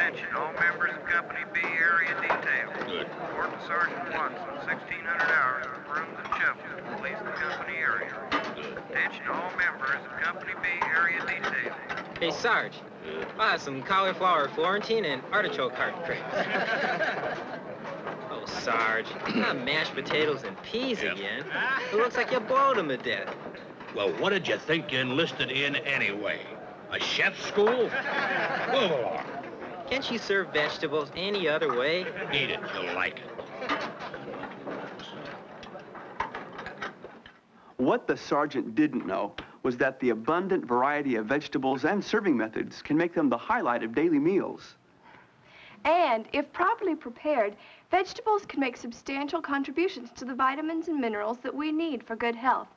Attention, all members of Company B area detail. Good. Report to Sergeant Watts on 1600 hours of brooms and shovels to police the company area. Good. Attention, all members of Company B area detail. Hey, Sarge. I'll have some cauliflower Florentine and artichoke heart crepes. Oh, Sarge, not mashed potatoes and peas again. It looks like you boiled them to death. Well, what did you think you enlisted in anyway? A chef's school? Move along. Can't you serve vegetables any other way? Eat it, you'll like it. What the sergeant didn't know was that the abundant variety of vegetables and serving methods can make them the highlight of daily meals. And if properly prepared, vegetables can make substantial contributions to the vitamins and minerals that we need for good health.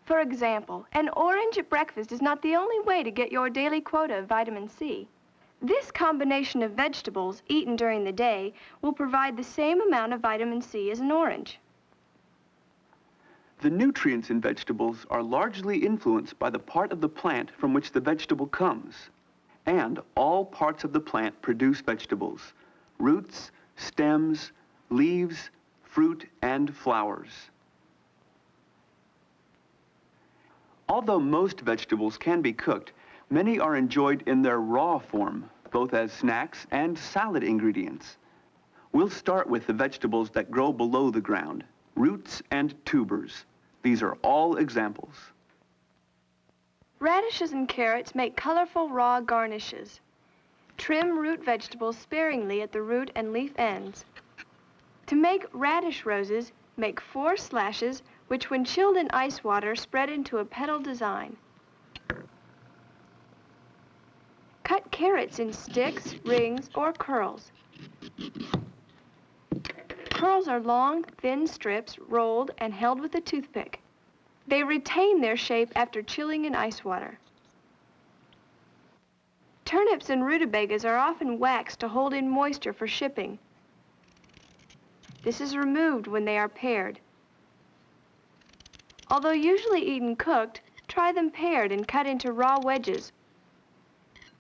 For example, an orange at breakfast is not the only way to get your daily quota of vitamin C. This combination of vegetables eaten during the day will provide the same amount of vitamin C as an orange. The nutrients in vegetables are largely influenced by the part of the plant from which the vegetable comes. And all parts of the plant produce vegetables: roots, stems, leaves, fruit, and flowers. Although most vegetables can be cooked, many are enjoyed in their raw form, both as snacks and salad ingredients. We'll start with the vegetables that grow below the ground: roots and tubers. These are all examples. Radishes and carrots make colorful raw garnishes. Trim root vegetables sparingly at the root and leaf ends. To make radish roses, make 4 slashes, which when chilled in ice water spread into a petal design. Cut carrots in sticks, rings, or curls. Curls are long, thin strips rolled and held with a toothpick. They retain their shape after chilling in ice water. Turnips and rutabagas are often waxed to hold in moisture for shipping. This is removed when they are pared. Although usually eaten cooked, try them pared and cut into raw wedges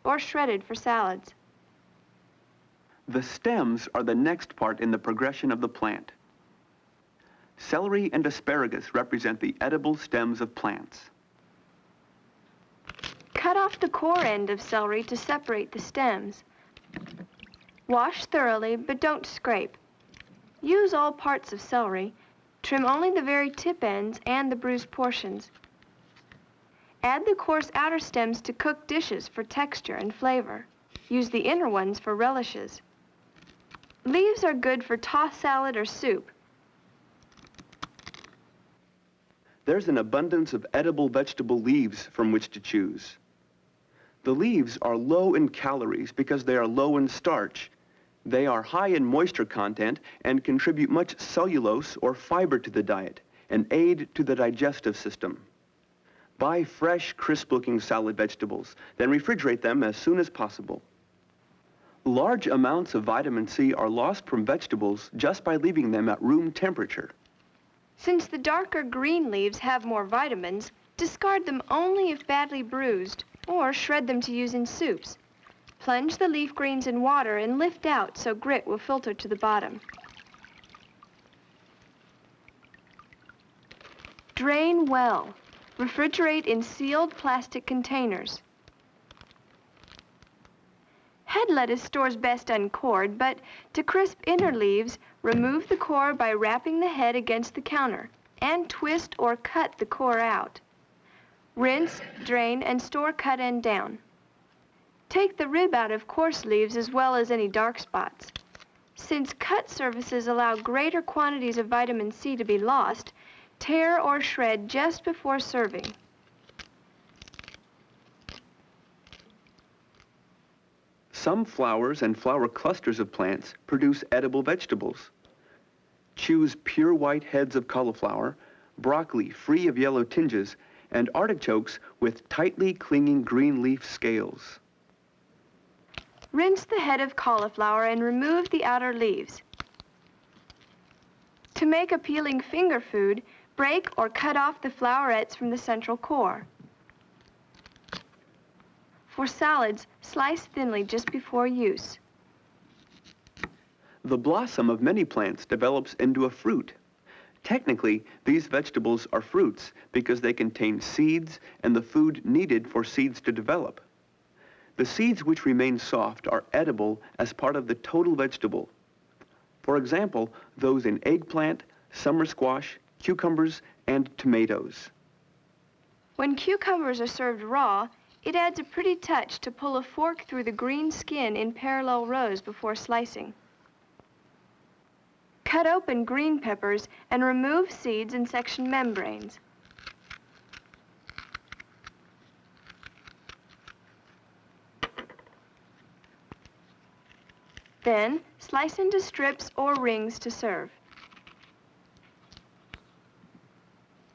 or shredded for salads. The stems are the next part in the progression of the plant. Celery and asparagus represent the edible stems of plants. Cut off the core end of celery to separate the stems. Wash thoroughly, but don't scrape. Use all parts of celery. Trim only the very tip ends and the bruised portions. Add the coarse outer stems to cooked dishes for texture and flavor. Use the inner ones for relishes. Leaves are good for tossed salad or soup. There's an abundance of edible vegetable leaves from which to choose. The leaves are low in calories because they are low in starch. They are high in moisture content and contribute much cellulose or fiber to the diet, an aid to the digestive system. Buy fresh, crisp-looking salad vegetables, then refrigerate them as soon as possible. Large amounts of vitamin C are lost from vegetables just by leaving them at room temperature. Since the darker green leaves have more vitamins, discard them only if badly bruised, or shred them to use in soups. Plunge the leaf greens in water and lift out so grit will filter to the bottom. Drain well. Refrigerate in sealed plastic containers. Head lettuce stores best uncored, but to crisp inner leaves, remove the core by wrapping the head against the counter and twist or cut the core out. Rinse, drain, and store cut end down. Take the rib out of coarse leaves as well as any dark spots. Since cut surfaces allow greater quantities of vitamin C to be lost, tear or shred just before serving. Some flowers and flower clusters of plants produce edible vegetables. Choose pure white heads of cauliflower, broccoli free of yellow tinges, and artichokes with tightly clinging green leaf scales. Rinse the head of cauliflower and remove the outer leaves. To make appealing finger food, break or cut off the flowerets from the central core. For salads, slice thinly just before use. The blossom of many plants develops into a fruit. Technically, these vegetables are fruits because they contain seeds and the food needed for seeds to develop. The seeds which remain soft are edible as part of the total vegetable. For example, those in eggplant, summer squash, cucumbers, and tomatoes. When cucumbers are served raw, it adds a pretty touch to pull a fork through the green skin in parallel rows before slicing. Cut open green peppers and remove seeds and section membranes. Then, slice into strips or rings to serve.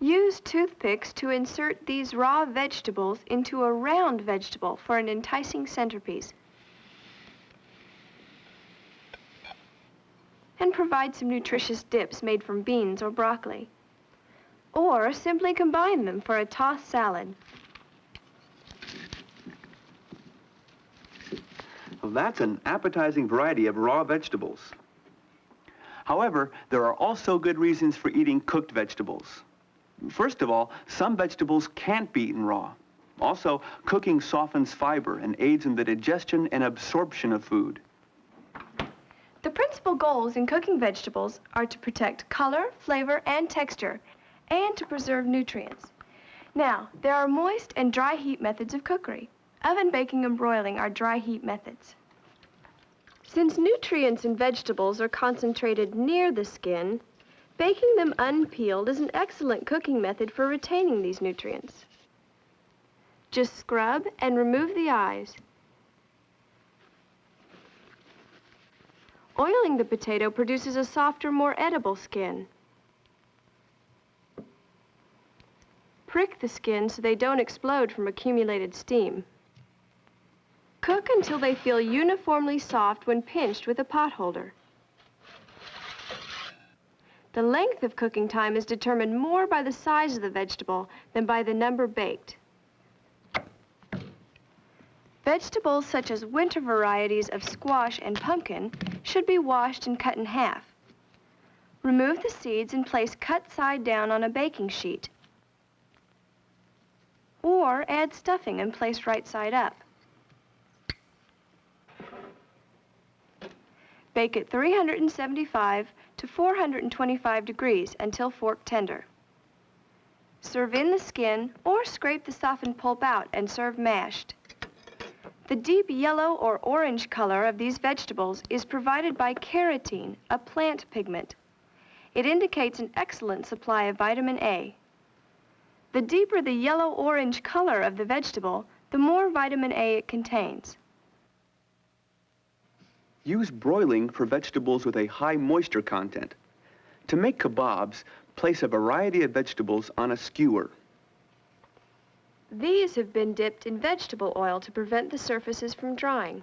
Use toothpicks to insert these raw vegetables into a round vegetable for an enticing centerpiece. And provide some nutritious dips made from beans or broccoli. Or simply combine them for a tossed salad. Well, that's an appetizing variety of raw vegetables. However, there are also good reasons for eating cooked vegetables. First of all, some vegetables can't be eaten raw. Also, cooking softens fiber and aids in the digestion and absorption of food. The principal goals in cooking vegetables are to protect color, flavor, and texture, and to preserve nutrients. Now, there are moist and dry heat methods of cookery. Oven baking and broiling are dry heat methods. Since nutrients in vegetables are concentrated near the skin, baking them unpeeled is an excellent cooking method for retaining these nutrients. Just scrub and remove the eyes. Oiling the potato produces a softer, more edible skin. Prick the skin so they don't explode from accumulated steam. Cook until they feel uniformly soft when pinched with a pot holder. The length of cooking time is determined more by the size of the vegetable than by the number baked. Vegetables such as winter varieties of squash and pumpkin should be washed and cut in half. Remove the seeds and place cut side down on a baking sheet. Or add stuffing and place right side up. Bake at 375 to 425 degrees until fork tender. Serve in the skin or scrape the softened pulp out and serve mashed. The deep yellow or orange color of these vegetables is provided by carotene, a plant pigment. It indicates an excellent supply of vitamin A. The deeper the yellow-orange color of the vegetable, the more vitamin A it contains. Use broiling for vegetables with a high moisture content. To make kebabs, place a variety of vegetables on a skewer. These have been dipped in vegetable oil to prevent the surfaces from drying.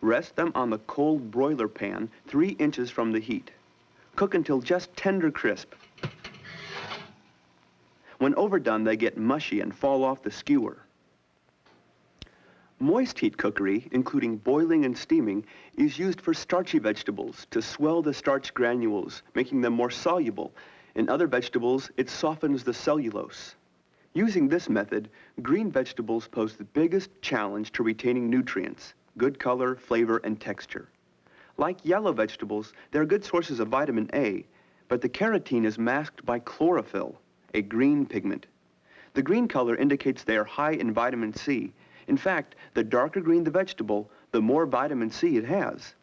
Rest them on the cold broiler pan 3 inches from the heat. Cook until just tender crisp. When overdone, they get mushy and fall off the skewer. Moist heat cookery, including boiling and steaming, is used for starchy vegetables to swell the starch granules, making them more soluble. In other vegetables, it softens the cellulose. Using this method, green vegetables pose the biggest challenge to retaining nutrients, good color, flavor, and texture. Like yellow vegetables, they're good sources of vitamin A, but the carotene is masked by chlorophyll, a green pigment. The green color indicates they are high in vitamin C. In fact, the darker green the vegetable, the more vitamin C it has.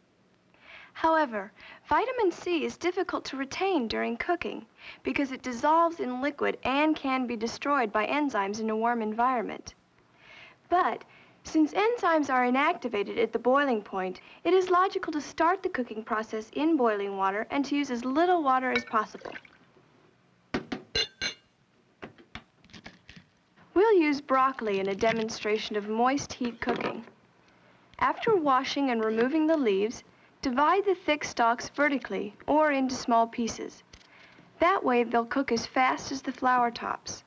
However, vitamin C is difficult to retain during cooking because it dissolves in liquid and can be destroyed by enzymes in a warm environment. But since enzymes are inactivated at the boiling point, it is logical to start the cooking process in boiling water and to use as little water as possible. We'll use broccoli in a demonstration of moist heat cooking. After washing and removing the leaves, divide the thick stalks vertically or into small pieces. That way they'll cook as fast as the flower tops.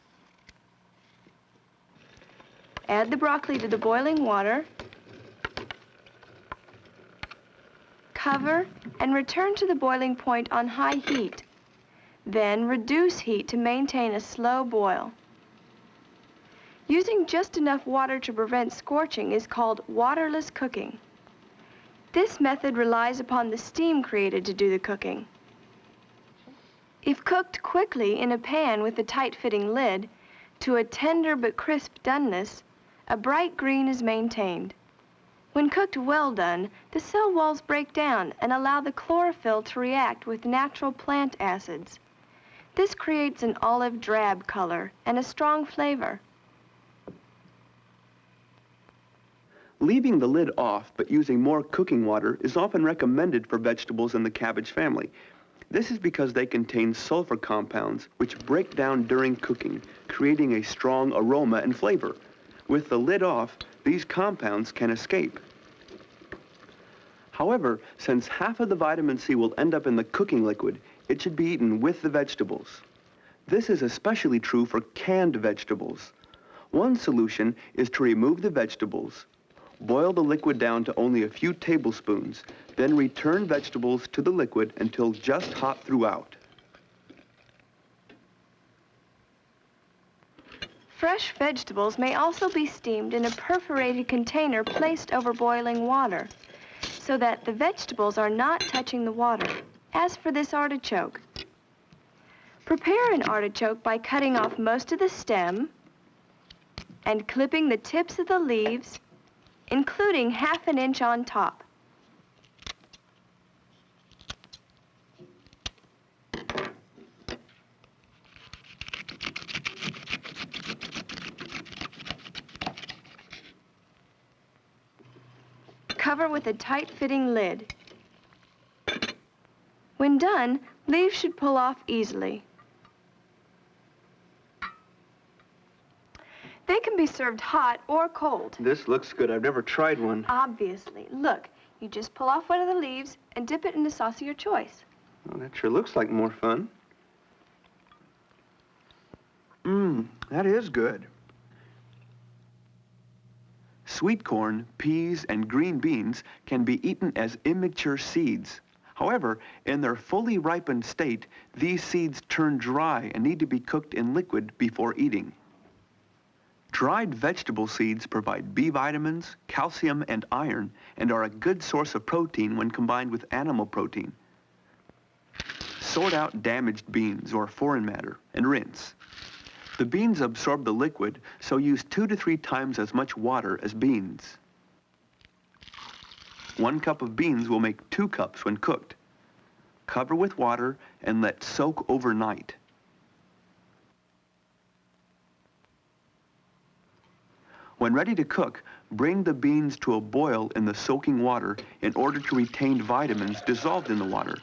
Add the broccoli to the boiling water cover, and return to the boiling point on high heat. Then reduce heat to maintain a slow boil. Using just enough water to prevent scorching is called waterless cooking. This method relies upon the steam created to do the cooking. If cooked quickly in a pan with a tight-fitting lid, to a tender but crisp doneness, a bright green is maintained. When cooked well done, the cell walls break down and allow the chlorophyll to react with natural plant acids. This creates an olive drab color and a strong flavor. Leaving the lid off but using more cooking water is often recommended for vegetables in the cabbage family. This is because they contain sulfur compounds which break down during cooking, creating a strong aroma and flavor. With the lid off, these compounds can escape. However, since half of the vitamin C will end up in the cooking liquid, it should be eaten with the vegetables. This is especially true for canned vegetables. One solution is to remove the vegetables, boil the liquid down to only a few tablespoons, then return vegetables to the liquid until just hot throughout. Fresh vegetables may also be steamed in a perforated container placed over boiling water, so that the vegetables are not touching the water. As for this artichoke, prepare an artichoke by cutting off most of the stem and clipping the tips of the leaves, including ½ an inch on top. Cover with a tight-fitting lid. When done, leaves should pull off easily. They can be served hot or cold. This looks good. I've never tried one. Obviously. Look, you just pull off one of the leaves and dip it in the sauce of your choice. Well, that sure looks like more fun. That is good. Sweet corn, peas, and green beans can be eaten as immature seeds. However, in their fully ripened state, these seeds turn dry and need to be cooked in liquid before eating. Dried vegetable seeds provide B vitamins, calcium, and iron, and are a good source of protein when combined with animal protein. Sort out damaged beans or foreign matter and rinse. The beans absorb the liquid, so use 2 to 3 times as much water as beans. 1 cup of beans will make 2 cups when cooked. Cover with water and let soak overnight. When ready to cook, bring the beans to a boil in the soaking water in order to retain vitamins dissolved in the water.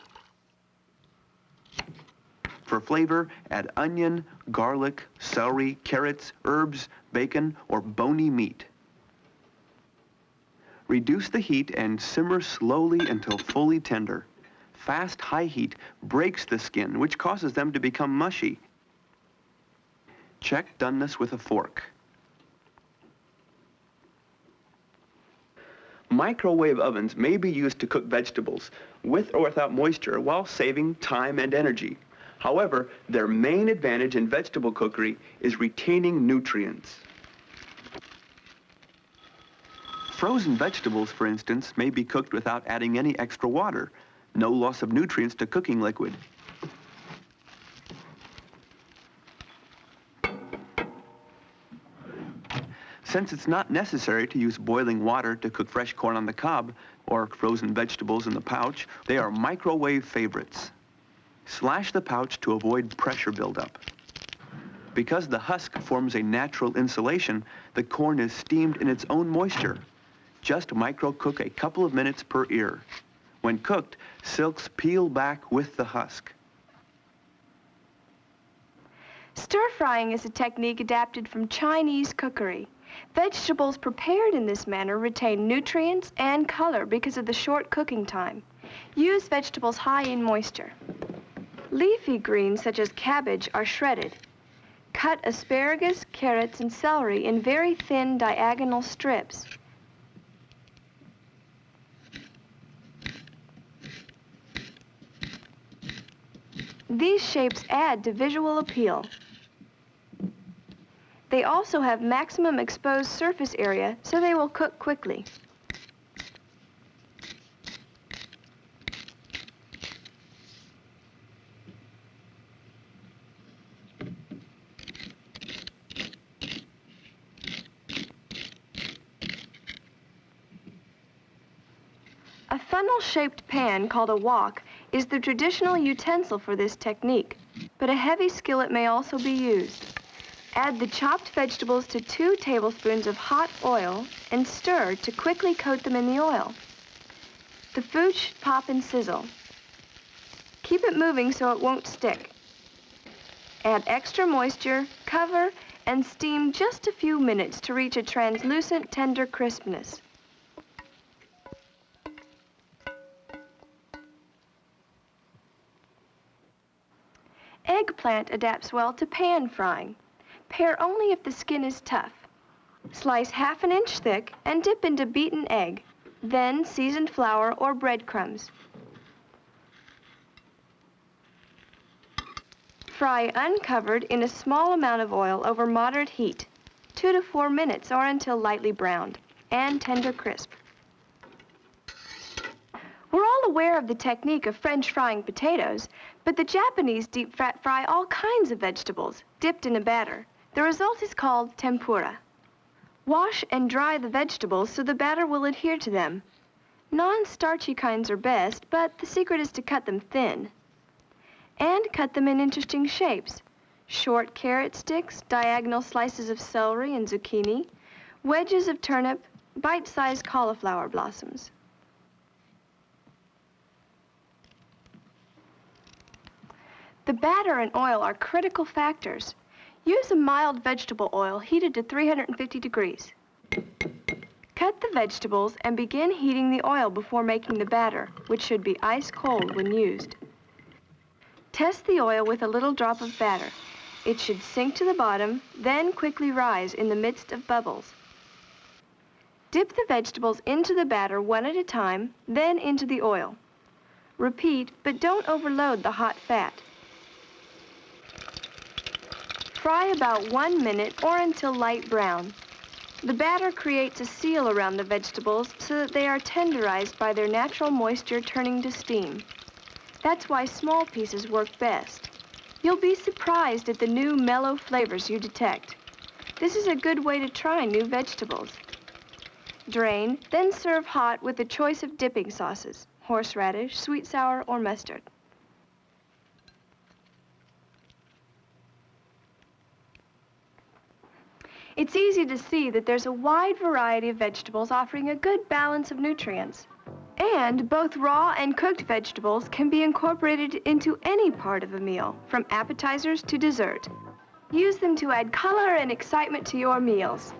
For flavor, add onion, garlic, celery, carrots, herbs, bacon, or bony meat. Reduce the heat and simmer slowly until fully tender. Fast, high heat breaks the skin, which causes them to become mushy. Check doneness with a fork. Microwave ovens may be used to cook vegetables with or without moisture while saving time and energy. However, their main advantage in vegetable cookery is retaining nutrients. Frozen vegetables, for instance, may be cooked without adding any extra water. No loss of nutrients to cooking liquid. Since it's not necessary to use boiling water to cook fresh corn on the cob or frozen vegetables in the pouch, they are microwave favorites. Slash the pouch to avoid pressure buildup. Because the husk forms a natural insulation, the corn is steamed in its own moisture. Just micro-cook a couple of minutes per ear. When cooked, silks peel back with the husk. Stir-frying is a technique adapted from Chinese cookery. Vegetables prepared in this manner retain nutrients and color because of the short cooking time. Use vegetables high in moisture. Leafy greens such as cabbage are shredded. Cut asparagus, carrots, and celery in very thin diagonal strips. These shapes add to visual appeal. They also have maximum exposed surface area, so they will cook quickly. A funnel-shaped pan called a wok is the traditional utensil for this technique, but a heavy skillet may also be used. Add the chopped vegetables to 2 tablespoons of hot oil and stir to quickly coat them in the oil. The food should pop and sizzle. Keep it moving so it won't stick. Add extra moisture, cover, and steam just a few minutes to reach a translucent, tender crispness. Eggplant adapts well to pan frying. Pare only if the skin is tough. Slice ½ inch thick and dip into beaten egg, then seasoned flour or breadcrumbs. Fry uncovered in a small amount of oil over moderate heat, 2 to 4 minutes or until lightly browned and tender crisp. We're all aware of the technique of French frying potatoes, but the Japanese deep fry all kinds of vegetables dipped in a batter. The result is called tempura. Wash and dry the vegetables so the batter will adhere to them. Non-starchy kinds are best, but the secret is to cut them thin. And cut them in interesting shapes. Short carrot sticks, diagonal slices of celery and zucchini, wedges of turnip, bite-sized cauliflower blossoms. The batter and oil are critical factors. Use a mild vegetable oil heated to 350 degrees. Cut the vegetables and begin heating the oil before making the batter, which should be ice cold when used. Test the oil with a little drop of batter. It should sink to the bottom, then quickly rise in the midst of bubbles. Dip the vegetables into the batter one at a time, then into the oil. Repeat, but don't overload the hot fat. Fry about 1 minute or until light brown. The batter creates a seal around the vegetables so that they are tenderized by their natural moisture turning to steam. That's why small pieces work best. You'll be surprised at the new mellow flavors you detect. This is a good way to try new vegetables. Drain, then serve hot with a choice of dipping sauces: horseradish, sweet sour, or mustard. It's easy to see that there's a wide variety of vegetables offering a good balance of nutrients. And both raw and cooked vegetables can be incorporated into any part of a meal, from appetizers to dessert. Use them to add color and excitement to your meals.